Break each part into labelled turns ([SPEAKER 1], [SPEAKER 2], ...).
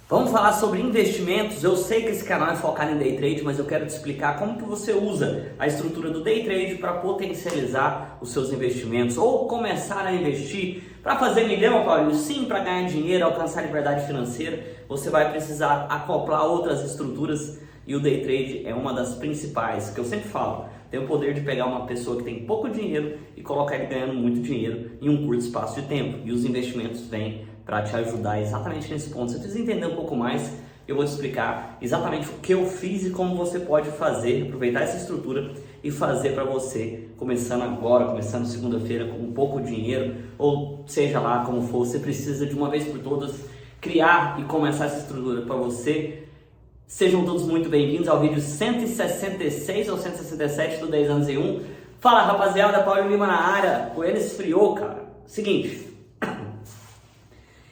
[SPEAKER 1] Vamos falar sobre investimentos. Eu sei que esse canal é focado em day trade, mas eu quero te explicar como que você usa a estrutura do day trade para potencializar os seus investimentos ou começar a investir para fazer milhão, Paulo. Sim, para ganhar dinheiro, alcançar liberdade financeira, você vai precisar acoplar outras estruturas e o day trade é uma das principais, que eu sempre falo. Tem o poder de pegar uma pessoa que tem pouco dinheiro e colocar ele ganhando muito dinheiro em um curto espaço de tempo. E os investimentos vêm para te ajudar exatamente nesse ponto. Se você precisa entender um pouco mais, eu vou te explicar exatamente o que eu fiz e como você pode fazer, aproveitar essa estrutura e fazer para você, começando agora, começando segunda-feira com pouco dinheiro, ou seja lá como for, você precisa de uma vez por todas criar e começar essa estrutura para você. Sejam todos muito bem-vindos ao vídeo 166 ou 167 do 10 anos em 1. Fala, rapaziada, Paulo Lima na área. O Enes esfriou, cara. Seguinte,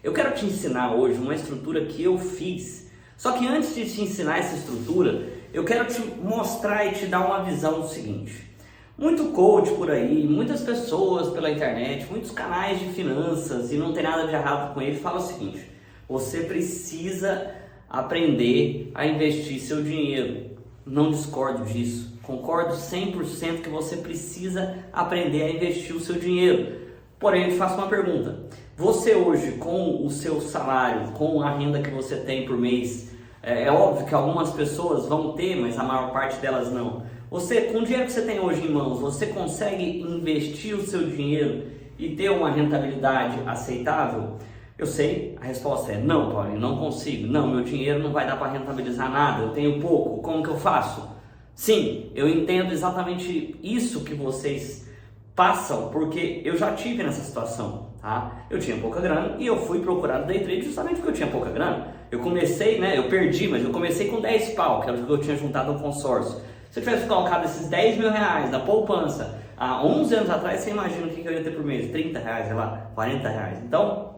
[SPEAKER 1] eu quero te ensinar hoje uma estrutura que eu fiz. Só que antes de te ensinar essa estrutura, eu quero te mostrar e te dar uma visão do seguinte. Muito coach por aí, muitas pessoas pela internet, muitos canais de finanças, e não tem nada de errado com ele, fala o seguinte: você precisa aprender a investir seu dinheiro. Não discordo disso. Concordo 100% que você precisa aprender a investir o seu dinheiro. Porém, eu te faço uma pergunta. Você hoje, com o seu salário, com a renda que você tem por mês, é óbvio que algumas pessoas vão ter, mas a maior parte delas não. Você, com o dinheiro que você tem hoje em mãos, você consegue investir o seu dinheiro e ter uma rentabilidade aceitável? Eu sei, a resposta é não, Paulinho, não consigo. Não, meu dinheiro não vai dar para rentabilizar nada, eu tenho pouco, como que eu faço? Sim, eu entendo exatamente isso que vocês passam, porque eu já tive nessa situação, tá? Eu tinha pouca grana e eu fui procurar no day trade justamente porque eu tinha pouca grana. Eu comecei, eu perdi, mas eu comecei com 10 pau, que era o que eu tinha juntado no consórcio. Se eu tivesse colocado esses 10 mil reais na poupança há 11 anos atrás, você imagina o que eu ia ter por mês? 30 reais, sei lá, 40 reais. Então,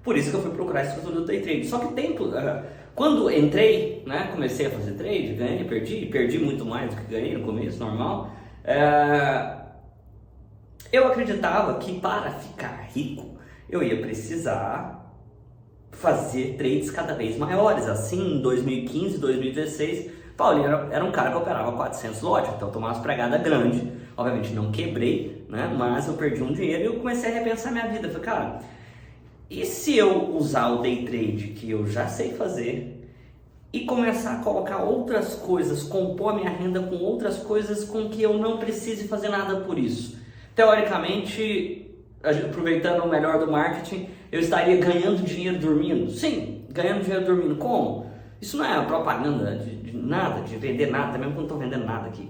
[SPEAKER 1] por isso que eu fui procurar a estrutura do day trade. Só que quando entrei, comecei a fazer trade, ganhei, perdi muito mais do que ganhei no começo, normal. Eu acreditava que para ficar rico eu ia precisar fazer trades cada vez maiores. Assim, em 2015, 2016, Paulinho era um cara que operava 400 lotes, então eu tomava umas pregadas grandes. Obviamente não quebrei, mas eu perdi um dinheiro e eu comecei a repensar minha vida. Falei, cara, e se eu usar o day trade que eu já sei fazer e começar a colocar outras coisas, compor a minha renda com outras coisas com que eu não precise fazer nada por isso? Teoricamente, aproveitando o melhor do marketing, eu estaria ganhando dinheiro dormindo? Sim, ganhando dinheiro dormindo. Como? Isso não é propaganda de nada, de vender nada, mesmo que eu não estou vendendo nada aqui.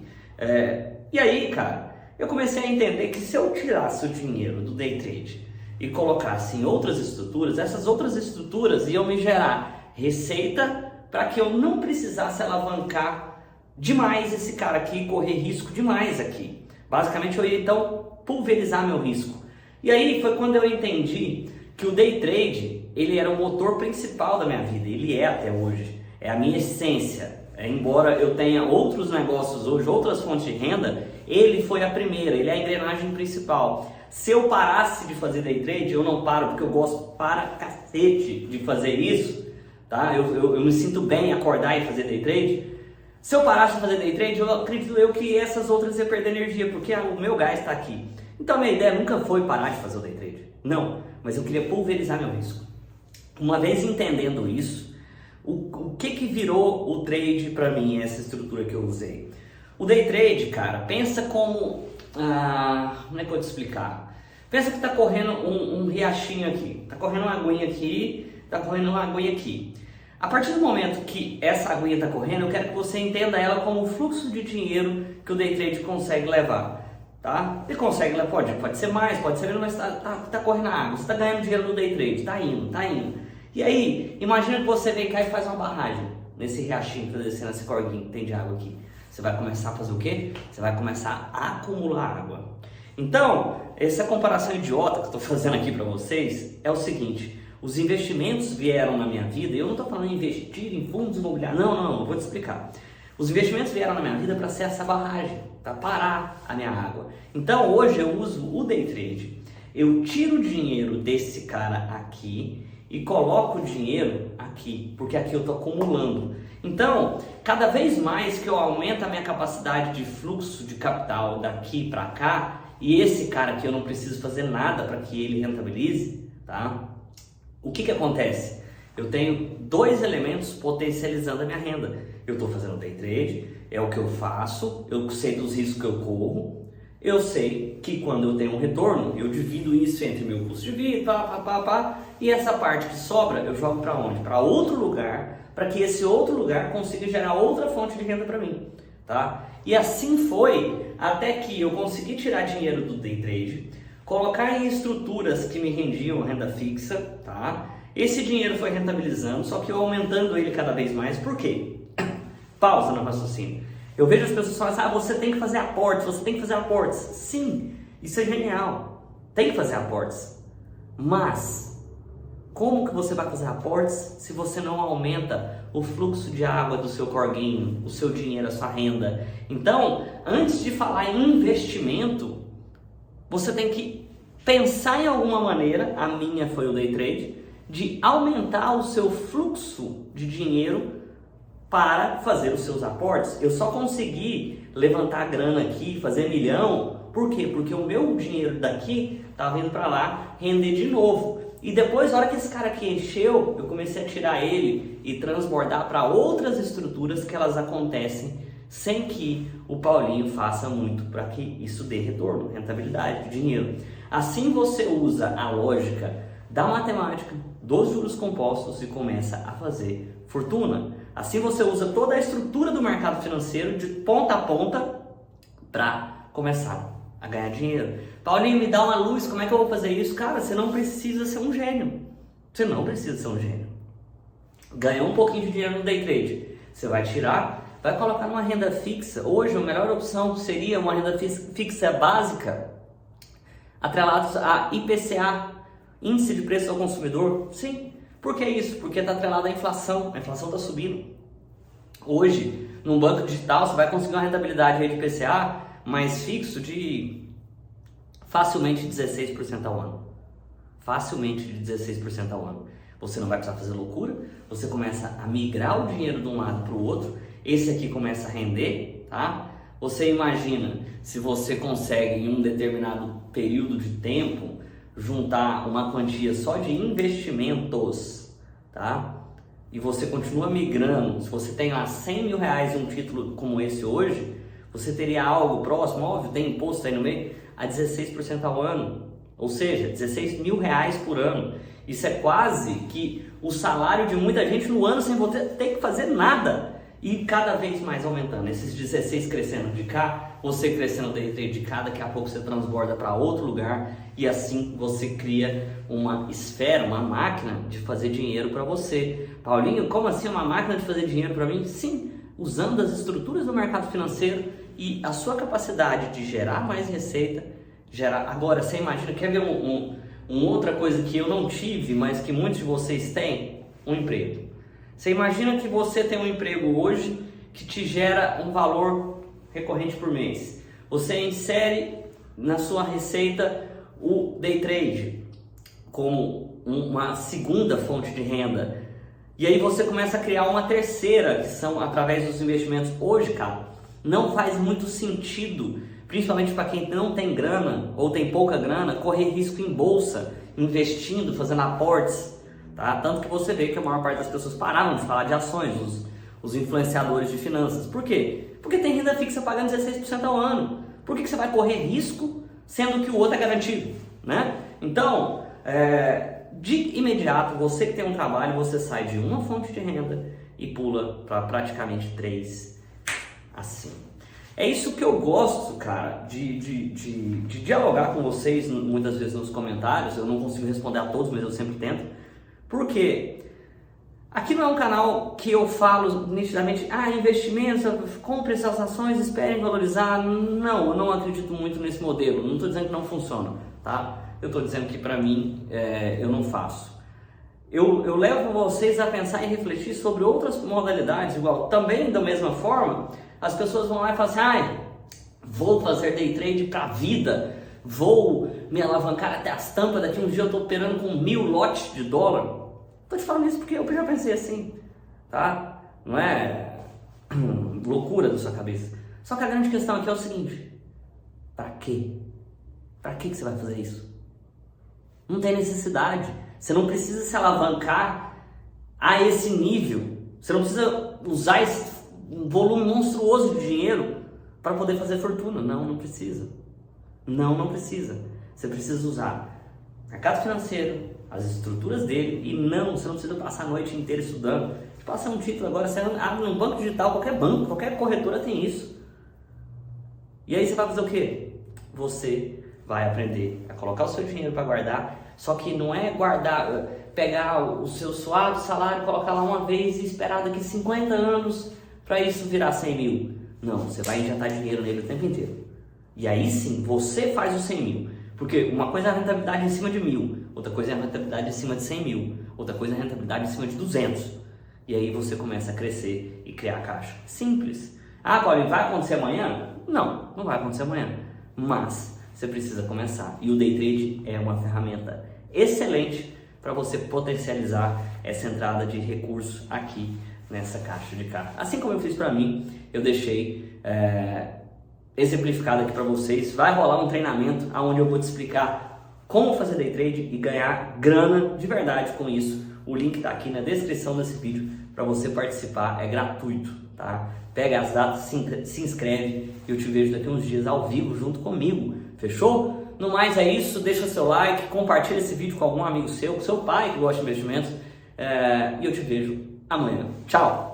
[SPEAKER 1] E aí, cara, eu comecei a entender que se eu tirasse o dinheiro do day trade e colocasse em outras estruturas, essas outras estruturas iam me gerar receita para que eu não precisasse alavancar demais esse cara aqui, correr risco demais aqui. Basicamente, eu ia então pulverizar meu risco. E aí foi quando eu entendi que o day trade, ele era o motor principal da minha vida, ele é até hoje, é a minha essência. Embora eu tenha outros negócios hoje, outras fontes de renda, ele foi a primeira, ele é a engrenagem principal. Se eu parasse de fazer day trade, eu não paro, porque eu gosto para cacete de fazer isso, tá? Eu me sinto bem em acordar e fazer day trade. Se eu parasse de fazer day trade, eu acredito que essas outras iam perder energia, porque o meu gás está aqui. Então a minha ideia nunca foi parar de fazer o day trade, não, mas eu queria pulverizar meu risco. Uma vez entendendo isso, o que virou o trade para mim, essa estrutura que eu usei? O day trade, cara, pensa como... como é que eu vou te explicar? Pensa que está correndo um riachinho aqui, está correndo uma aguinha aqui, está correndo uma aguinha aqui. A partir do momento que essa aguinha está correndo, eu quero que você entenda ela como o fluxo de dinheiro que o day trade consegue levar. Tá? Ele consegue, pode ser mais, pode ser menos, mas tá correndo a água, você está ganhando dinheiro no day trade, tá indo. E aí, imagina que você vem cá e faz uma barragem nesse riachinho que está descendo, esse corguinho que tem de água aqui. Você vai começar a fazer o quê? Você vai começar a acumular água. Então, essa comparação idiota que eu estou fazendo aqui para vocês é o seguinte: os investimentos vieram na minha vida, e eu não estou falando em investir em fundos imobiliários, não, eu vou te explicar. Os investimentos vieram na minha vida para ser essa barragem, para parar a minha água. Então, hoje eu uso o day trade. Eu tiro o dinheiro desse cara aqui e coloco o dinheiro aqui, porque aqui eu estou acumulando. Então, cada vez mais que eu aumento a minha capacidade de fluxo de capital daqui para cá, e esse cara aqui eu não preciso fazer nada para que ele rentabilize, tá? O que acontece? Eu tenho dois elementos potencializando a minha renda. Eu estou fazendo day trade, é o que eu faço, eu sei dos riscos que eu corro, eu sei que quando eu tenho um retorno, eu divido isso entre meu custo de vida, e essa parte que sobra eu jogo para onde? Para outro lugar, para que esse outro lugar consiga gerar outra fonte de renda para mim, tá? E assim foi até que eu consegui tirar dinheiro do day trade, colocar em estruturas que me rendiam renda fixa, tá? Esse dinheiro foi rentabilizando, só que eu aumentando ele cada vez mais. Por quê? Pausa no raciocínio. Eu vejo as pessoas falando assim, você tem que fazer aportes, você tem que fazer aportes. Sim, isso é genial. Tem que fazer aportes. Mas, como que você vai fazer aportes se você não aumenta o fluxo de água do seu corguinho, o seu dinheiro, a sua renda? Então, antes de falar em investimento, você tem que pensar em alguma maneira, a minha foi o day trade, de aumentar o seu fluxo de dinheiro para fazer os seus aportes. Eu só consegui levantar grana aqui, fazer milhão, por quê? Porque o meu dinheiro daqui estava indo para lá render de novo. E depois, na hora que esse cara aqui encheu, eu comecei a tirar ele e transbordar para outras estruturas que elas acontecem sem que o Paulinho faça muito para que isso dê retorno, rentabilidade, dinheiro. Assim você usa a lógica da matemática, dos juros compostos e começa a fazer fortuna. Assim você usa toda a estrutura do mercado financeiro de ponta a ponta para começar a ganhar dinheiro. Paulinho, me dá uma luz, como é que eu vou fazer isso? Cara, você não precisa ser um gênio. Você não precisa ser um gênio. Ganhou um pouquinho de dinheiro no day trade. Você vai tirar, vai colocar numa renda fixa. Hoje a melhor opção seria uma renda fixa básica atrelados a IPCA, Índice de Preço ao Consumidor. Sim. Por que isso? Porque está atrelado à inflação. A inflação está subindo. Hoje, num banco digital, você vai conseguir uma rentabilidade de IPCA mais fixo de facilmente 16% ao ano. Facilmente de 16% ao ano. Você não vai precisar fazer loucura. Você começa a migrar o dinheiro de um lado para o outro. Esse aqui começa a render, tá? Você imagina se você consegue em um determinado período de tempo juntar uma quantia só de investimentos, tá? E você continua migrando. Se você tem lá 100 mil reais em um título como esse hoje, você teria algo próximo, óbvio, tem imposto aí no meio, a 16% ao ano. Ou seja, 16 mil reais por ano. Isso é quase que o salário de muita gente no ano sem você ter que fazer nada. E cada vez mais aumentando, esses 16 crescendo de cá, você crescendo de cá, daqui a pouco você transborda para outro lugar e assim você cria uma esfera, uma máquina de fazer dinheiro para você. Paulinho, como assim uma máquina de fazer dinheiro para mim? Sim, usando as estruturas do mercado financeiro e a sua capacidade de gerar mais receita, gerar. Agora, você imagina, quer ver uma outra coisa que eu não tive, mas que muitos de vocês têm? Um emprego. Você imagina que você tem um emprego hoje que te gera um valor recorrente por mês. Você insere na sua receita o day trade como uma segunda fonte de renda. E aí você começa a criar uma terceira, que são através dos investimentos. Hoje, cara, não faz muito sentido, principalmente para quem não tem grana ou tem pouca grana, correr risco em bolsa, investindo, fazendo aportes. Tá? Tanto que você vê que a maior parte das pessoas pararam de falar de ações, os influenciadores de finanças. Por quê? Porque tem renda fixa pagando 16% ao ano. Por que você vai correr risco sendo que o outro é garantido? Né? Então, de imediato, você que tem um trabalho, você sai de uma fonte de renda e pula para praticamente 3 assim. É isso que eu gosto, cara, de dialogar com vocês muitas vezes nos comentários. Eu não consigo responder a todos, mas eu sempre tento. Porque aqui não é um canal que eu falo nitidamente, investimentos, compre essas ações, esperem valorizar. Não, eu não acredito muito nesse modelo. Não estou dizendo que não funciona, tá? Eu estou dizendo que para mim eu não faço. Eu levo vocês a pensar e refletir sobre outras modalidades, igual. Também da mesma forma, as pessoas vão lá e falam assim, vou fazer day trade para a vida, vou me alavancar até as tampas, daqui um dia eu estou operando com 1000 lotes de dólar. Tô te falando isso porque eu já pensei assim, tá? Não é loucura da sua cabeça. Só que a grande questão aqui é o seguinte: pra quê? Pra que você vai fazer isso? Não tem necessidade. Você não precisa se alavancar a esse nível. Você não precisa usar um volume monstruoso de dinheiro para poder fazer fortuna. Não precisa. Não precisa. Você precisa usar o mercado financeiro, as estruturas dele, e você não precisa passar a noite inteira estudando. Passa um título agora, você abre um banco digital, qualquer banco, qualquer corretora tem isso. E aí você vai fazer o quê? Você vai aprender a colocar o seu dinheiro para guardar, só que não é guardar, pegar o seu suado salário, colocar lá uma vez e esperar daqui 50 anos para isso virar 100 mil. Não, você vai injetar dinheiro nele o tempo inteiro. E aí sim, você faz os 100 mil. Porque uma coisa é a rentabilidade em cima de 1.000, outra coisa é a rentabilidade em cima de 100 mil, outra coisa é a rentabilidade em cima de 200. E aí você começa a crescer e criar caixa. Simples. Ah, Paulinho, vai acontecer amanhã? Não vai acontecer amanhã. Mas você precisa começar. E o Day Trade é uma ferramenta excelente para você potencializar essa entrada de recurso aqui nessa caixa de caixa. Assim como eu fiz para mim, eu deixei exemplificado aqui para vocês. Vai rolar um treinamento onde eu vou te explicar como fazer Day Trade e ganhar grana de verdade com isso. O link está aqui na descrição desse vídeo para você participar, é gratuito, tá? Pega as datas, se inscreve e eu te vejo daqui uns dias ao vivo junto comigo, fechou? No mais é isso, deixa seu like, compartilha esse vídeo com algum amigo seu, com seu pai que gosta de investimentos, e eu te vejo amanhã. Tchau!